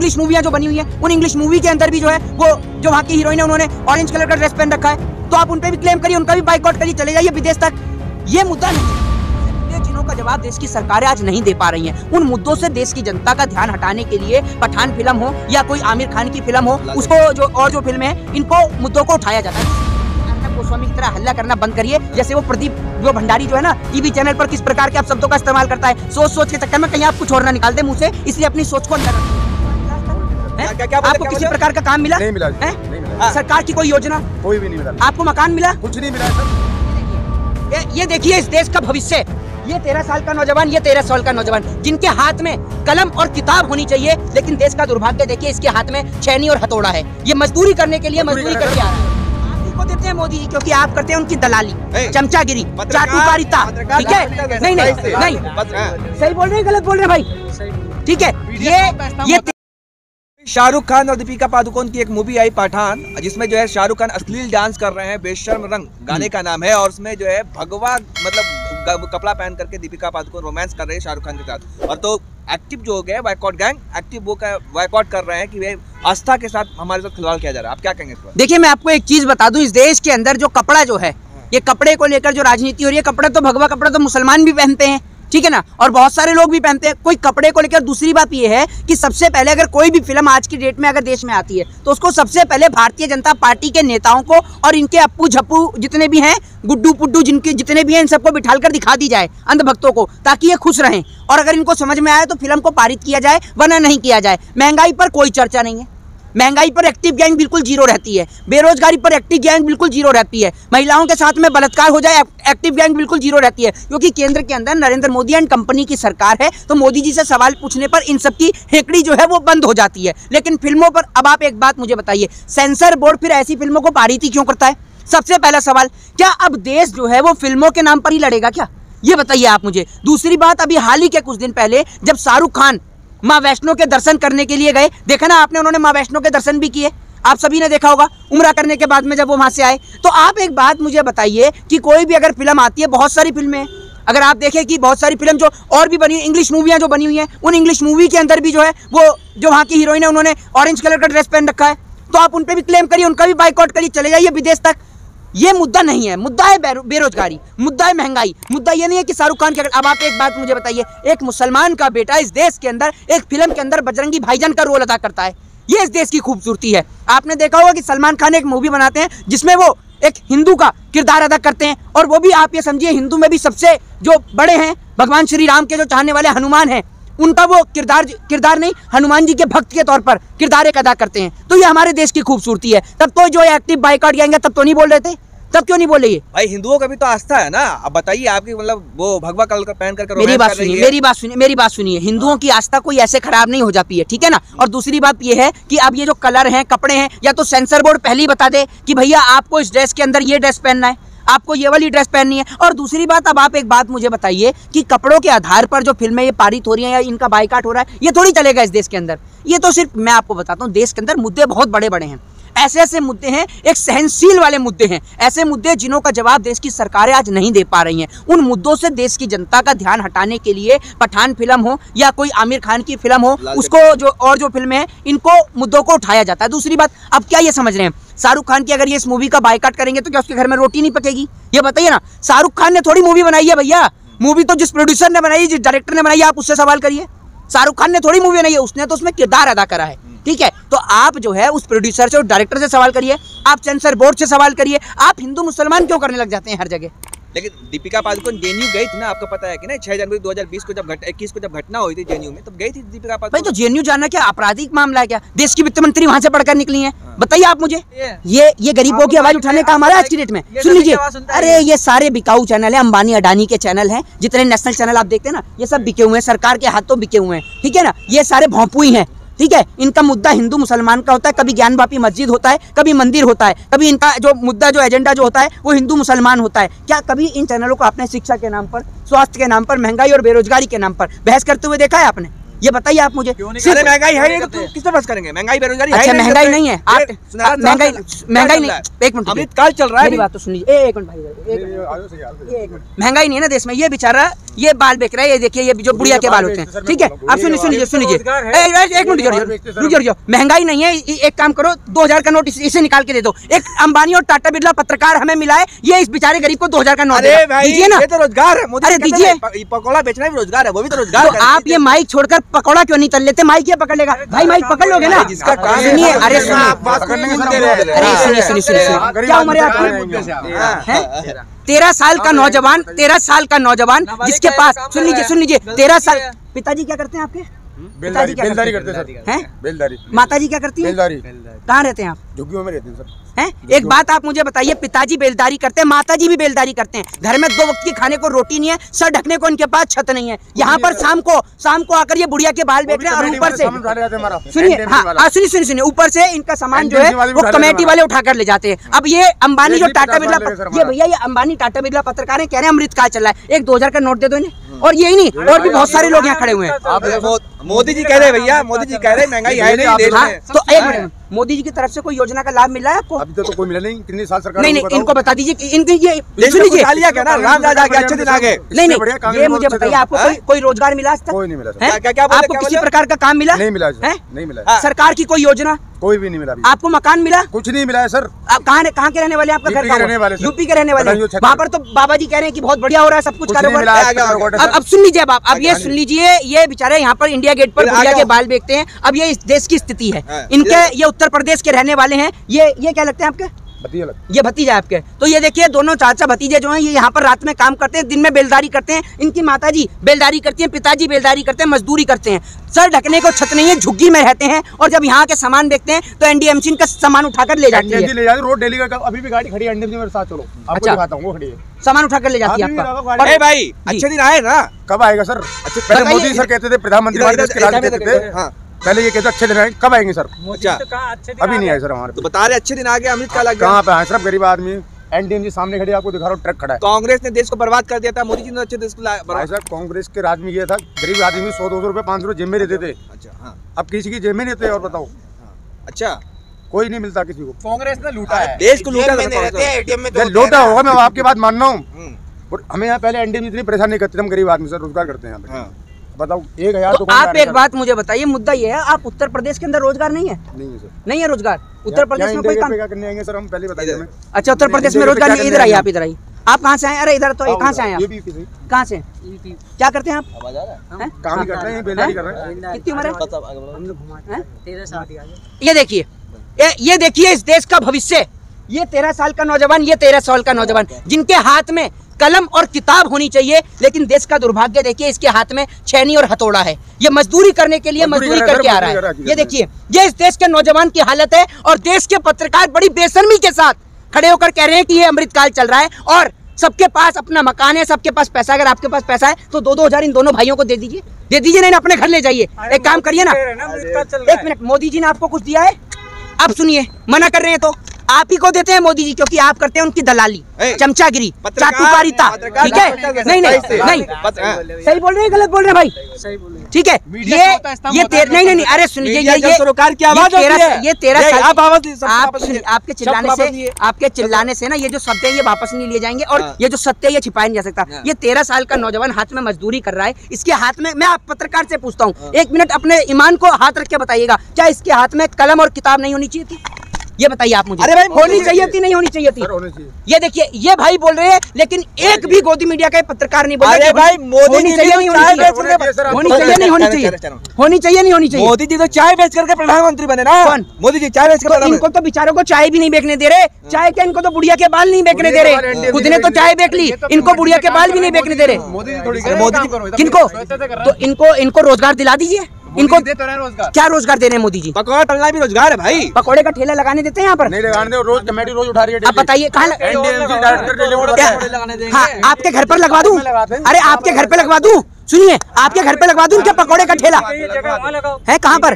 English मूवियां जो बनी हुई है, उन इंग्लिश मूवी के अंदर भी जो है वो जो वहाँ की हीरोइन है उन्होंने ऑरेंज कलर का ड्रेस पहन रखा है, तो आप उन पे भी क्लेम करिए, उनका भी बाइकआउट करिए, चले जाइए विदेश तक। ये मुद्दा नहीं है, जिन्हों का जवाब देश की सरकारें आज नहीं दे पा रही हैं। उन मुद्दों से देश की जनता का ध्यान हटाने के लिए पठान फिल्म हो या कोई आमिर खान की फिल्म हो, उसको जो और जो फिल्में हैं, इनको मुद्दों को उठाया जाता है। गोस्वामी की तरह हल्ला करना बंद करिए। जैसे वो प्रदीप वो भंडारी जो है ना, टीवी चैनल पर किस प्रकार के आप शब्दों का इस्तेमाल करता है, सोच के चक्कर में कहीं आप कुछ और ना निकाल दे मुंह से, इसलिए अपनी सोच को अंदर रखिए। आपको किसी प्रकार का काम मिला? नहीं मिला, नहीं मिला। सरकार की कोई योजना? कोई भी नहीं मिला। आपको मकान मिला? कुछ नहीं मिला सर। ये देखिए इस देश का भविष्य, ये 13 साल का नौजवान, ये 13 साल का नौजवान, जिनके हाथ में कलम और किताब होनी चाहिए, लेकिन देश का दुर्भाग्य देखिए, इसके हाथ में छैनी और हथौड़ा है। ये मजदूरी करने के लिए मजदूरी करके आ रहा है। को देते हैं मोदी जी क्योंकि आप करते हैं उनकी दलाली, चमचागिरी, चाटुकारिता, ठीक है? नहीं सही बोल रहे हैं, गलत बोल रहे हैं भाई, ठीक है? ये शाहरुख खान और दीपिका पादुकोण की एक मूवी आई पठान, जिसमें जो है शाहरुख खान अश्लील डांस कर रहे हैं, बेशर्म रंग गाने का नाम है, और उसमें जो है भगवा मतलब कपड़ा पहन करके दीपिका पादुकोण रोमांस कर रहे हैं शाहरुख खान के साथ। और तो एक्टिव जो हो गए बाइकआउट गैंग, एक्टिव वो का बाइकआउट कर रहे हैं कि वे आस्था के साथ हमारे साथ खिलवाड़ किया जा रहा है। आप क्या कहेंगे इस पर? देखिए मैं आपको एक चीज बता दूं, इस देश के अंदर जो कपड़ा जो है, ये कपड़े को लेकर जो राजनीति हो रही है, कपड़े तो भगवा कपड़ा तो मुसलमान भी पहनते हैं, ठीक है ना, और बहुत सारे लोग भी पहनते हैं, कोई कपड़े को लेकर। दूसरी बात ये है कि सबसे पहले अगर कोई भी फिल्म आज की डेट में अगर देश में आती है, तो उसको सबसे पहले भारतीय जनता पार्टी के नेताओं को और इनके अप्पू झप्पू जितने भी हैं, गुड्डू पुड्डू जिनके जितने भी हैं, इन सबको बिठालकर दिखा दी जाए अंधभक्तों को, ताकि ये खुश रहें, और अगर इनको समझ में आए तो फिल्म को पारित किया जाए, वरना नहीं किया जाए। महंगाई पर कोई चर्चा नहीं है, महंगाई पर एक्टिव गैंग बिल्कुल जीरो रहती है, बेरोजगारी पर एक्टिव गैंग बिल्कुल जीरो रहती है, महिलाओं के साथ में बलात्कार हो जाए एक्टिव गैंग बिल्कुल जीरो रहती है, क्योंकि केंद्र के अंदर नरेंद्र मोदी एंड कंपनी की सरकार है। तो मोदी जी से सवाल पूछने पर इन सब की हेकड़ी जो है वो बंद हो जाती है। लेकिन फिल्मों पर अब आप एक बात मुझे बताइए, सेंसर बोर्ड फिर ऐसी फिल्मों को पारित ही क्यों करता है? सबसे पहला सवाल, क्या अब देश जो है वो फिल्मों के नाम पर ही लड़ेगा क्या? ये बताइए आप मुझे। दूसरी बात, अभी हाल ही के कुछ दिन पहले जब शाहरुख खान माँ वैष्णो के दर्शन करने के लिए गए, देखा ना आपने, उन्होंने माँ वैष्णो के दर्शन भी किए, आप सभी ने देखा होगा, उम्रा करने के बाद में जब वो वहां से आए। तो आप एक बात मुझे बताइए कि कोई भी अगर फिल्म आती है, बहुत सारी फिल्में, अगर आप देखें कि बहुत सारी फिल्म जो और भी बनी हुई, इंग्लिश मूवियां जो बनी हुई हैं, उन इंग्लिश मूवी के अंदर भी जो है वो जो वहाँ की हीरोइन है उन्होंने ऑरेंज कलर का ड्रेस पहन रखा है, तो आप उन पे भी क्लेम करिए, उनका भी बाइकआउट करिए, चले जाइए विदेश तक। ये मुद्दा नहीं है, मुद्दा है बेरोजगारी, मुद्दा है महंगाई, मुद्दा ये नहीं है कि शाहरुख खान के। अब आप एक बात मुझे बताइए, एक मुसलमान का बेटा इस देश के अंदर एक फिल्म के अंदर बजरंगी भाईजान का रोल अदा करता है, ये इस देश की खूबसूरती है। आपने देखा होगा कि सलमान खान एक मूवी बनाते हैं जिसमें वो एक हिंदू का किरदार अदा करते हैं, और वो भी आप ये समझिए हिंदू में भी सबसे जो बड़े हैं, भगवान श्री राम के जो चाहने वाले हनुमान हैं, उनका वो किरदार नहीं, हनुमान जी के भक्त के तौर पर किरदार एक अदा करते हैं। तो ये हमारे देश की खूबसूरती है। तब तो जो एक्टिव बाइकआउट जाएंगे तब तो नहीं बोल रहे थे, तब क्यों नहीं बोल रही है भाई? हिंदुओं का भी तो आस्था है ना। अब बताइए, आपकी मतलब वो भगवा कलर पहन कर मेरी बात सुनिए, हिंदुओं की आस्था कोई ऐसे खराब नहीं हो जाती है, ठीक है ना। और दूसरी बात ये है कि अब ये जो कलर हैं, कपड़े हैं, या तो सेंसर बोर्ड पहले ही बता दे कि भैया आपको इस ड्रेस के अंदर ये ड्रेस पहनना है, आपको ये वाली ड्रेस पहननी है। और दूसरी बात, अब आप एक बात मुझे बताइए कि कपड़ों के आधार पर जो फिल्में ये पारित हो रही हैं या इनका बाइकआउट हो रहा है, ये थोड़ी चलेगा इस देश के अंदर। ये तो सिर्फ मैं आपको बताता हूँ, देश के अंदर मुद्दे बहुत बड़े बड़े हैं, ऐसे ऐसे मुद्दे हैं, एक सहनशील वाले मुद्दे हैं, ऐसे मुद्दे जिन्हों का जवाब देश की सरकारें आज नहीं दे पा रही हैं। उन मुद्दों से देश की जनता का ध्यान हटाने के लिए पठान फिल्म हो या कोई आमिर खान की फिल्म हो, उसको जो और जो फिल्में हैं, इनको मुद्दों को उठाया जाता है। दूसरी बात, अब क्या ये समझ रहे हैं, शाहरुख खान की अगर ये इस मूवी का बाइकआउट करेंगे तो क्या उसके घर में रोटी नहीं पकेगी? ये बताइए ना। शाहरुख खान ने थोड़ी मूवी बनाई है भैया, मूवी तो जिस प्रोड्यूसर ने बनाई, जिस डायरेक्टर ने बनाई, आप उससे सवाल करिए। शाहरुख खान ने थोड़ी मूवी बनाई है, उसने तो उसमें किरदार अदा करा है, ठीक है। तो आप जो है उस प्रोड्यूसर से और डायरेक्टर से सवाल करिए, आप सेंसर बोर्ड से सवाल करिए। आप हिंदू मुसलमान क्यों करने लग जाते हैं हर जगह? लेकिन दीपिका पादुकोण जेएनयू गई थी ना, आपको पता है कि नहीं? 6 जनवरी 2020 को जब 21 को जब घटना हुई थी जेएनयू में, तब गई थी दीपिका पादुकोण। भाई तो जेएनयू जाना क्या आपराधिक मामला है क्या? देश की वित्त मंत्री वहां से पढ़कर निकली हैं, बताइए आप मुझे। ये गरीबों की आवाज उठाने का हमारा आज की डेट में, सुन लीजिए। अरे ये सारे बिकाऊ चैनल है, अंबानी अडानी के चैनल हैं, जितने नेशनल चैनल आप देखते हैं ना, ये सब बिके हुए हैं, सरकार के हाथों बिके हुए हैं, ठीक है ना। ये सारे भोंपुई हैं, ठीक है। इनका मुद्दा हिंदू मुसलमान का होता है, कभी ज्ञानवापी मस्जिद होता है, कभी मंदिर होता है, कभी इनका जो मुद्दा जो एजेंडा जो होता है वो हिंदू मुसलमान होता है। क्या कभी इन चैनलों को आपने शिक्षा के नाम पर, स्वास्थ्य के नाम पर, महंगाई और बेरोजगारी के नाम पर बहस करते हुए देखा है आपने? ये बताइए आप मुझे। अरे महंगाई है नहीं तो किस पे बस करेंगे? महंगाई बेरोजगारी अच्छा, महंगाई नहीं है, महंगाई नहीं, एक मिनट, अमृतकाल चल रहा है। मेरी बात तो सुन लीजिए, एक मिनट भाई, एक मिनट। महंगाई नहीं है ना देश में, ये बेचारा ये बाल बेच रहा है, ये देखिए ये जो बुढ़िया के बाल होते हैं, ठीक है। अब सुनिए, एक मिनट रुक जाओ। महंगाई नहीं है, एक काम करो, 2000 का नोट इसे निकाल के दे दो। एक अंबानी और टाटा बिरला पत्रकार हमें मिला है, ये इस बेचारे गरीब को 2000 का नोट दीजिए ना। ये तो रोजगार है, अरे दीजिए, पकौड़ा बेचना भी रोजगार है, वो भी तो रोजगार है। आप ये माइक छोड़कर पकौड़ा क्यों नहीं तल लेते? माइक ये पकड़ लेगा भाई, माइक पकड़ लोगे ना। जिसका काम सुनिए, अरे सुनिए, सुनिए, क्या उम्र है आपकी? 13 साल का नौजवान, 13 साल का नौजवान जिसके पास, सुन लीजिए 13 साल। पिताजी क्या करते हैं आपके? बेलदारी करते हैं सर। हैं? बेलदारी। माताजी क्या करती है? बेलदारी। कहाँ रहते हैं आप? झुग्गियों में रहते हैं सर। हैं? एक बात आप मुझे बताइए, पिताजी बेलदारी करते हैं, माताजी भी बेलदारी करते हैं, घर में 2 वक्त की खाने को रोटी नहीं है, सर ढकने को इनके पास छत नहीं है। यहाँ पर शाम को आकर ये बुढ़िया के बाल बेच रहे हैं, और ऊपर से सुनिए, हाँ सुनिए, ऊपर से इनका सामान जो है वो कमेटी वाले उठाकर ले जाते हैं। अब ये अंबानी जो टाटा बिरला, ये भैया ये अंबानी टाटा बिरला पत्रकार है, कह रहे हैं अमृतकाल चल रहा है, एक 2000 का नोट दे दो इन्हें। और यही नहीं, और भी बहुत सारे लोग यहाँ खड़े हुए हैं। मोदी जी कह रहे भैया, मोदी जी कह रहे महंगाई है नहीं देश में। तो एक मिनट, मोदी जी की तरफ से कोई योजना का लाभ मिला है आपको? अभी तो कोई मिला नहीं, कितनी साल सरकार। नहीं, इनको बता दीजिए कि इनके ये सुन लीजिए, राम राजा के अच्छे दिन आ गए। नहीं, ये मुझे बताइए, आपको कोई रोजगार मिला आज तक? कोई नहीं मिला। आपको किसी प्रकार का काम मिला? नहीं मिला, नहीं मिला। सरकार की कोई योजना? कोई भी नहीं मिला। आपको मकान मिला? कुछ नहीं मिला है सर। आप कहाँ के रहने वाले? आपका घर रहने वाले, यूपी के रहने वाले। वहाँ पर तो बाबा जी कह रहे हैं कि बहुत बढ़िया हो रहा है सब कुछ कारोबार। अब सुन लीजिए, अब ये सुन लीजिए, ये बेचारे यहाँ पर इंडिया गेट पर बुढ़िया के बाल बेचते हैं। अब ये इस देश की स्थिति है इनके, ये उत्तर प्रदेश के रहने वाले हैं। ये क्या लगते हैं आपके? ये भतीजा आपके। तो ये देखिए, दोनों चाचा भतीजे जो हैं, ये यहाँ पर रात में काम करते हैं, दिन में बेलदारी करते हैं। इनकी माताजी बेलदारी करती हैं, पिताजी बेलदारी करते हैं, मजदूरी करते हैं, सर ढकने को छत नहीं है, झुग्गी में रहते हैं। और जब यहाँ के सामान बेचते हैं तो एनडीएमसी का सामान उठाकर ले जाती है। रोड डेली का अभी भी गाड़ी खड़ी है एनडीएमसी मेरे साथ, चलो आपको दिखाता हूँ, वो खड़ी है, सामान उठाकर ले जाती है आपका। अरे भाई अच्छे दिन आए ना? कब आएगा सर? पहले मोदी सर कहते थे, प्रधानमंत्री पहले ये कहते अच्छे दिन आएंगे, कब आएंगे सर? अच्छा, अभी नहीं आए सर हमारे। तो बता रहे अच्छे दिन आ गए, अमृतकाल आ गया। कहाँ पे आए सर? गरीब आदमी एनडीएमसी सामने खड़ी, आपको दिखा रहा हूँ, ट्रक खड़ा है। कांग्रेस ने देश को बर्बाद कर दिया था, मोदी जी ने अच्छे देश को भाई साहब, कांग्रेस के राज में ये था, गरीब आदमी 100-200 रुपए 500 रुपए जेब में रहते थे। अच्छा, हाँ। अब किसी की जेब में नहीं रहते, और बताओ। अच्छा, कोई नहीं मिलता किसी को। कांग्रेस ने लूटा है देश को, लूटा लूटा होगा, मैं आपकी बात मान रहा हूँ। हमें यहाँ पहले एनडीएमसी इतनी परेशान नहीं करते, हम गरीब आदमी सर रोजगार करते हैं यहाँ पे। बताओ 1000 तो आप एक बात मुझे बताइए, मुद्दा ये है, आप उत्तर प्रदेश के अंदर रोजगार नहीं है? नहीं है सर, नहीं है रोजगार उत्तर प्रदेश में कोई काम करने आएंगे सर, हम पहले बताइए हमें। अच्छा, उत्तर प्रदेश में रोजगार नहीं, इधर आइए, आप इधर आइए। आप कहाँ से आए? अरे इधर तो, कहाँ से आए आप? कहाँ से? क्या करते हैं आप? काम ही करते हैं, बेलदारी कर रहे हैं। कितनी उम्र है? 13 साल। ये देखिए इस देश का भविष्य, ये 13 साल का नौजवान, ये 13 साल का नौजवान जिनके हाथ में कलम और किताब होनी चाहिए, लेकिन देश का दुर्भाग्य देखिए, इसके हाथ में छेनी और हथौड़ा है। ये मजदूरी करने के लिए मजदूरी करके आ रहा है। ये देखिए, ये इस देश के नौजवान की हालत है। और देश के पत्रकार बड़ी बेशर्मी के साथ खड़े होकर कह रहे हैं कि ये अमृतकाल चल रहा है, और सबके पास अपना मकान है, सबके पास पैसा। अगर आपके पास पैसा है तो 2-2 हजार इन दोनों भाइयों को दे दीजिए, नहीं अपने घर ले जाइए। एक काम करिए ना, एक मिनट, मोदी जी ने आपको कुछ दिया है? आप सुनिए, मना कर रहे हैं तो आप ही को देते हैं मोदी जी, क्योंकि आप करते हैं उनकी दलाली, चमचागिरी, चाटुकारिता, ठीक है? नहीं, सही बोल रहे हैं, गलत बोल रहे हैं भाई? ठीक है, ये नहीं, अरे सुनिए, ये सरकार की आवाज होती है। ये 13 साल आपके चिल्लाने से ना ये जो शब्द है ये वापस नहीं लिए जाएंगे, और ये जो सत्य है ये छिपाया नहीं जा सकता। ये 13 साल का नौजवान हाथ में मजदूरी कर रहा है, इसके हाथ में, मैं आप पत्रकार से पूछता हूँ, 1 मिनट अपने ईमान को हाथ रख के बताइएगा, क्या इसके हाथ में कलम और किताब नहीं होनी चाहिए थी? ये बताइए आप मुझे। अरे भाई, होनी चाहिए थी, नहीं होनी चाहिए थी? ये देखिए, ये भाई बोल रहे हैं, लेकिन एक भी गोदी मीडिया का पत्रकार नहीं बोल रहा। अरे भाई, मोदी जी चाहिए नहीं होनी चाहिए, होनी चाहिए नहीं होनी चाहिए, होनी चाहिए नहीं होनी चाहिए। मोदी जी तो चाय बेच करके प्रधानमंत्री बने ना। कौन? मोदी जी चाय बेच कर। इनको तो बेचारों को चाय भी नहीं बेचने दे रहे। चाय क्या, इनको तो बुढ़िया के बाल नहीं बेचने दे रहे। खुद ने तो चाय बेच ली, इनको बुढ़िया के बाल भी नहीं बेचने दे रहे। किनको? तो इनको रोजगार दिला दीजिए। इनको क्या रोजगार दे रहे हैं मोदी जी? पकौड़ा तलना भी रोजगार है भाई। पकौड़े का ठेला लगाने देते हैं यहाँ पर? नहीं लगाने दे, रोज कमेटी रोज उठा रही है। आप बताइए कहाँ? हाँ, आपके घर पर लगवा दूं? अरे आपके घर पे लगवा दूं? सुनिए, आपके घर पे लगवा दूं क्या पकौड़े का ठेला? है कहाँ पर?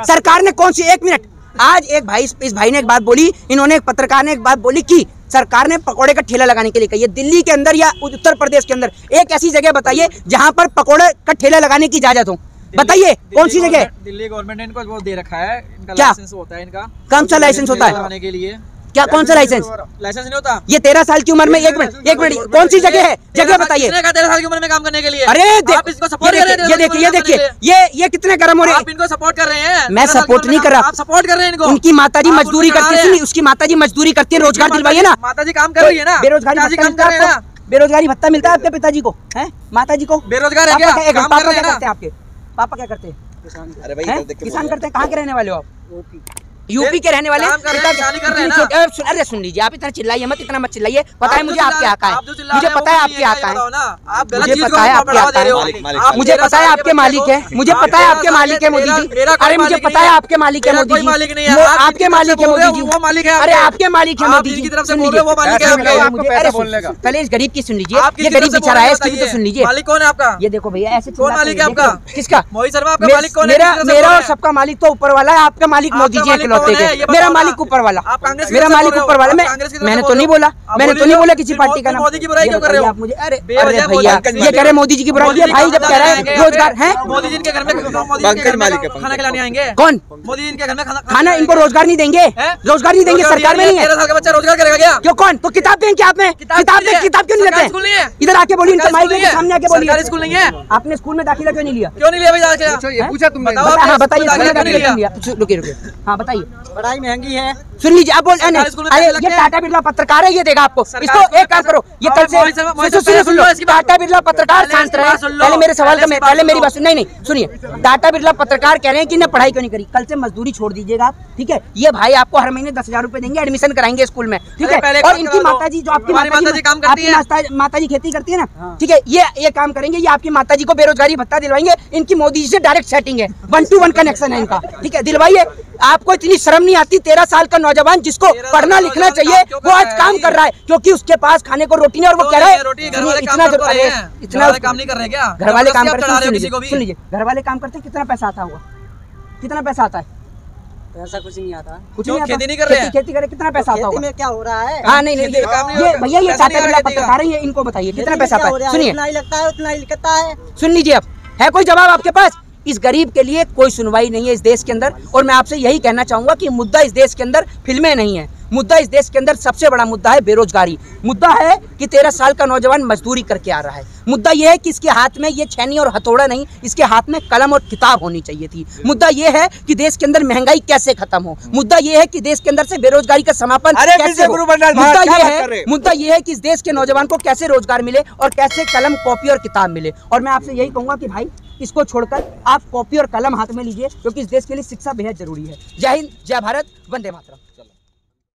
सरकार ने कौन सी? 1 मिनट, आज एक भाई, इस भाई ने एक बात बोली, इन्होंने एक पत्रकार ने एक बात बोली कि सरकार ने पकौड़े का ठेला लगाने के लिए कही है। दिल्ली के अंदर या उत्तर प्रदेश के अंदर एक ऐसी जगह बताइए जहां पर पकौड़े का ठेला लगाने की इजाजत हो। बताइए कौन सी जगह? दिल्ली गवर्नमेंट ने इनको वो दे रखा है, इनका क्या? लाइसेंस होता है इनका। कौन सा लाइसेंस होता है? लगाने के लिए क्या कौन सा लाइसेंस? लाइसेंस नहीं होता। ये 13 साल की उम्र में, एक मिनट कौन सी जगह है? जगह बताइए। किसने कहा 13 साल की उम्र में काम करने के लिए? अरे आप इसको सपोर्ट कर रहे हैं। ये देखिए ये कितने गर्म हो रहे हैं। आप इनको सपोर्ट कर रहे हैं। मैं सपोर्ट नहीं कर रहा, आप सपोर्ट कर रहे हैं इनको। उनकी माताजी मजदूरी करती है, सुनिए उसकी माताजी मजदूरी करती है, रोजगार दिलवाइए ना। माताजी काम कर रही है ना, बेरोजगारी पिताजी भत्ता काम मिलता कर है रहे हैं आपको? बेरोजगारी भत्ता मिलता है आपके पिताजी को? है माताजी को? बेरोजगार है क्या? पापा क्या काम कर रहे हैं करते ना। हैं आपके? पापा क्या करते हैं? अरे भाई हैं? इधर देख के किसान बोलो। करते हैं। कहाँ के रहने वाले हो आप? यूपी के रहने वाले? काम कर रहे हैं, किसानी कर रहे हैं ना। अरे सुन लीजिए, आप इतना चिल्लाइए मत, इतना मत चिल्लाइए। पता है मुझे आपके यहाँ का है, मुझे पता है आपके यहाँ का है, मुझे पता है आपके यहाँ का है, मुझे पता है आपके मालिक है, मुझे पता है आपके मालिक है मोदी जी। अरे मुझे पता है आपके मालिक है मोदी जी, आपके मालिक है मोदी जी, वो मालिक है। अरे आपके मालिक है मोदी जी। की तरफ से सुन बोल रहे हो, वो मालिक है लीजिए, आपके। मुझे अरे पहले इस गरीब की सुन लीजिए, आपकी ये तरफ गरीब से बेचारा है, बोलना इसकी भी तो चाहिए। सुन लीजिए। मालिक कौन है आपका? ये देखो भैया ऐसे कौन मालिक है आपका? किसका? मोहित शर्मा आपका मालिक कौन है? मेरा और सबका मालिक तो ऊपर वाला है, आपका मालिक मोदी जी इकलौते के। मेरा मालिक ऊपर वाला, आप कांग्रेस की मेरा तरफ से मालिक बोल रहे हो। ऊपर वाला। आप कांग्रेस की तरफ मैंने से तो नहीं बोला, आप मैंने तो नहीं बोला किसी फिर पार्टी का नाम। मोदी की बुराई क्यों कर रहे हो? आप मुझे अरे बेवजह भैया पंकज ये कह रहे मोदी जी की बुराई। ये भाई जब कह रहे हैं रोजगार है, मोदी जी के घर में पंकज मालिक है, खाना खिलाने आएंगे। कौन मोदी जी के घर में खाना? इनको रोजगार नहीं देंगे, रोजगार नहीं देंगे, सरकार में नहीं है। 13 साल का बच्चा रोजगार करेगा क्या? क्यों? कौन? तो किताब दें क्या? आप में किताब क्यों नहीं सरकारी स्कूल नहीं लेते? है। इधर आके बोलिए, इनका माइक लेके सामने आके बोलिए। सरकारी स्कूल नहीं है। आपने स्कूल में दाखिला क्यों नहीं लिया? क्यों नहीं लिया भाई दाखिला? पूछा तुमने? बताओ आप, हाँ बताइए, दाखिला दाखिला क्यों नहीं क्यों लिया? नहीं लिया? रुकिए हाँ बताइए। पढ़ाई महंगी है। सुन लीजिए, आप बोल सरकारी स्कूल में अरे पैसे ये लगते हैं। टाटा बिरला पत्रकार है, ये देगा आपको। सरकारी इसको स्कूल में एक काम करो, ये कल से मोहित शर्मा सुन लो, इसकी बात- टाटा बिरला पत्रकार पहले शांत इसकी रहे। बात सुन लो। पहले मेरे सवाल का पहले इसकी बात पहले मेरी सुन बात सुन। नहीं सुनिए, टाटा बिरला पत्रकार कह रहे हैं कि ने पढ़ाई क्यों नहीं करी। कल से मजदूरी छोड़ दीजिएगा आप, ठीक है? ये भाई आपको हर महीने 10,000 रुपए देंगे, एडमिशन कराएंगे स्कूल में, ठीक है? पहले और काम इनकी करा दो। माताजी जो आपकी हमारी माताजी काम करती है। माताजी खेती करती है ना, ठीक है? ये काम करेंगे, ये आपकी माताजी को बेरोजगारी भत्ता दिलवाएंगे। इनकी मोदी जी से डायरेक्ट सेटिंग है, 1-to-1 कनेक्शन है इनका, ठीक है? दिलवाइए। आपको इतनी शर्म नहीं आती? 13 साल का नौजवान जिसको पढ़ना लिखना चाहिए वो आज काम कर रहा है क्योंकि उसके पास खाने को रोटी नहीं, और वो कह रहा है इतना काम नहीं कर रहे क्या? घर वाले काम करते हैं। किसी को भी सुन लीजिए, घर वाले काम करते हैं, कितना पैसा आता होगा? कितना पैसा आता है? ऐसा कुछ नहीं आता। कुछ क्यों नहीं आता? खेती नहीं कर रहे हैं? खेती करे कितना पैसा आता होगा? में क्या हो रहा है? हाँ नहीं खेती का काम नहीं ये होगा। भैया ये पैसा नहीं टाटा बिरला आ रहा पत्रकार है, इनको बताइए कितना पैसा आता है। सुनिए, उतना ही लगता है, उतना ही लिखता है। सुन लीजिए, अब है कोई जवाब आपके पास? इस गरीब के लिए कोई सुनवाई नहीं है इस देश के अंदर। और मैं आपसे यही कहना चाहूंगा कि मुद्दा इस देश के अंदर फिल्में नहीं है, मुद्दा इस देश के अंदर सबसे बड़ा मुद्दा है बेरोजगारी। मुद्दा है कि 13 साल का नौजवान मजदूरी करके आ रहा है। मुद्दा यह है कि इसके हाथ में ये छैनी और हथौड़ा नहीं, इसके हाथ में कलम और किताब होनी चाहिए थी। मुद्दा यह है कि देश के अंदर महंगाई कैसे खत्म हो। मुद्दा यह है कि देश के अंदर से बेरोजगारी का समापन कैसे हो। मुद्दा यह है कि इस देश के नौजवान को कैसे रोजगार मिले और कैसे कलम, कॉपी और किताब मिले। और मैं आपसे यही कहूंगा कि भाई इसको छोड़कर आप कॉपी और कलम हाथ में लीजिए, क्योंकि इस देश के लिए शिक्षा बेहद जरूरी है। जय हिंद, जय भारत, वंदे मातरम।